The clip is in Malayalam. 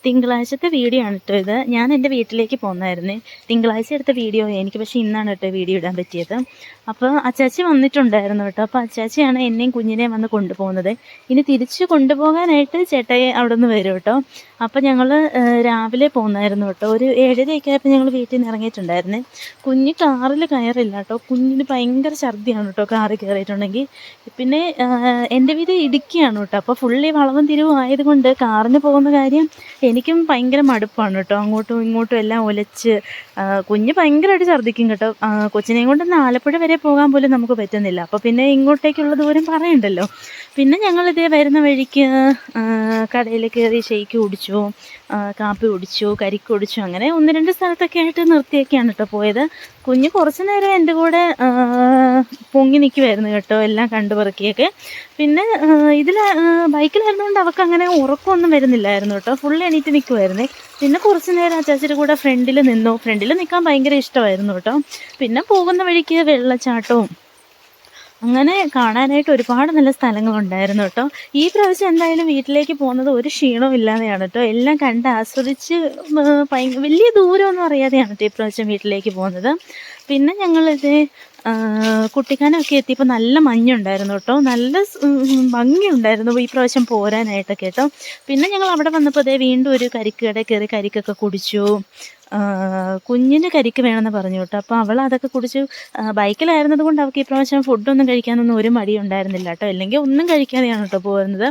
തിങ്കളാഴ്ചത്തെ വീഡിയോ ആണ് കേട്ടോ ഇത്. ഞാൻ എൻ്റെ വീട്ടിലേക്ക് പോന്നായിരുന്നേ. തിങ്കളാഴ്ച എടുത്ത വീഡിയോ എനിക്ക്, പക്ഷേ ഇന്നാണ് കേട്ടോ വീഡിയോ ഇടാൻ പറ്റിയത്. അപ്പോൾ അച്ചാച്ചി വന്നിട്ടുണ്ടായിരുന്നു കേട്ടോ. അപ്പോൾ അച്ചാച്ചിയാണ് എന്നെയും കുഞ്ഞിനെയും വന്ന് കൊണ്ടുപോകുന്നത്. ഇനി തിരിച്ച് കൊണ്ടുപോകാനായിട്ട് ചേട്ടായി അവിടെ നിന്ന് വരും കേട്ടോ. അപ്പോൾ ഞങ്ങൾ രാവിലെ പോന്നായിരുന്നു കേട്ടോ. ഒരു 7:30 ആയപ്പോൾ ഞങ്ങൾ വീട്ടിൽ നിന്ന് ഇറങ്ങിയിട്ടുണ്ടായിരുന്നേ. കുഞ്ഞ് കാറിൽ കയറില്ല കേട്ടോ. കുഞ്ഞിന് ഭയങ്കര ഛർദിയാണ് കേട്ടോ കാറിൽ കയറിയിട്ടുണ്ടെങ്കിൽ. പിന്നെ എൻ്റെ വീട് ഇടുക്കിയാണ് കേട്ടോ. അപ്പോൾ ഫുള്ളി വളവും തിരിവും ആയതുകൊണ്ട് കാറിന് പോകുന്ന കാര്യം എനിക്കും ഭയങ്കര മടുപ്പാണ് കേട്ടോ. അങ്ങോട്ടും ഇങ്ങോട്ടും എല്ലാം ഒലച്ച് കുഞ്ഞ് ഭയങ്കരമായിട്ട് ഛർദ്ദിക്കും കേട്ടോ. കൊച്ചിനെയും കൊണ്ടൊന്ന് ആലപ്പുഴ വരെ പോകാൻ പോലും നമുക്ക് പറ്റുന്നില്ല. അപ്പോൾ പിന്നെ ഇങ്ങോട്ടേക്കുള്ള ദൂരം പറയണ്ടല്ലോ. പിന്നെ ഞങ്ങളിതേ വരുന്ന വഴിക്ക് കടയിൽ കയറി ഷെയ്ക്ക് കുടിച്ചു, കാപ്പി കുടിച്ചു, കരിക്ക് കുടിച്ചു, അങ്ങനെ 1-2 സ്ഥലത്തൊക്കെ ആയിട്ട് നിർത്തിയൊക്കെയാണ് കേട്ടോ പോയത്. കുഞ്ഞ് കുറച്ച് നേരം എൻ്റെ കൂടെ പൊങ്ങി നിൽക്കുമായിരുന്നു കേട്ടോ, എല്ലാം കണ്ടുപറക്കിയൊക്കെ. പിന്നെ ഇതിൽ ബൈക്കിലായിരുന്നുകൊണ്ട് അവൾക്ക് അങ്ങനെ ഉറക്കമൊന്നും വരുന്നില്ലായിരുന്നു കേട്ടോ. ഫുൾ എണീറ്റ് നിൽക്കുമായിരുന്നേ. പിന്നെ കുറച്ച് നേരം അച്ചാച്ചിയുടെ കൂടെ ഫ്രണ്ടിൽ നിന്നു. ഫ്രണ്ടിൽ നിൽക്കാൻ ഭയങ്കര ഇഷ്ടമായിരുന്നു കേട്ടോ. പിന്നെ പോകുന്ന വഴിക്ക് വെള്ളച്ചാട്ടവും അങ്ങനെ കാണാനായിട്ട് ഒരുപാട് നല്ല സ്ഥലങ്ങളുണ്ടായിരുന്നു കേട്ടോ. ഈ പ്രാവശ്യം എന്തായാലും വീട്ടിലേക്ക് പോകുന്നത് ഒരു ക്ഷീണവും ഇല്ലാതെയാണ് കേട്ടോ. എല്ലാം കണ്ട് ആസ്വദിച്ച് വലിയ ദൂരമൊന്നും അറിയാതെയാണ് കേട്ടോ ഈ പ്രാവശ്യം വീട്ടിലേക്ക് പോകുന്നത്. പിന്നെ ഞങ്ങളിത് കുട്ടിക്കാനമൊക്കെ എത്തിയപ്പോൾ നല്ല മഞ്ഞുണ്ടായിരുന്നു കേട്ടോ. നല്ല ഭംഗിയുണ്ടായിരുന്നു ഈ പ്രാവശ്യം പോരാനായിട്ടൊക്കെ കേട്ടോ. പിന്നെ ഞങ്ങൾ അവിടെ വന്നപ്പോൾ അതേ വീണ്ടും ഒരു കരിക്ക് കടയിൽ കയറി കരിക്കൊക്കെ കുടിച്ചു. കുഞ്ഞിന് കരിക്ക് വേണമെന്ന് പറഞ്ഞു കേട്ടോ. അപ്പോൾ അവൾ അതൊക്കെ കുടിച്ചു. ബൈക്കിലായിരുന്നത് കൊണ്ട് അവൾക്ക് ഈ പ്രാവശ്യം ഫുഡൊന്നും കഴിക്കാനൊന്നും ഒരു മടി ഉണ്ടായിരുന്നില്ല കേട്ടോ. അല്ലെങ്കിൽ ഒന്നും കഴിക്കാതെയാണ് കേട്ടോ പോകുന്നത്.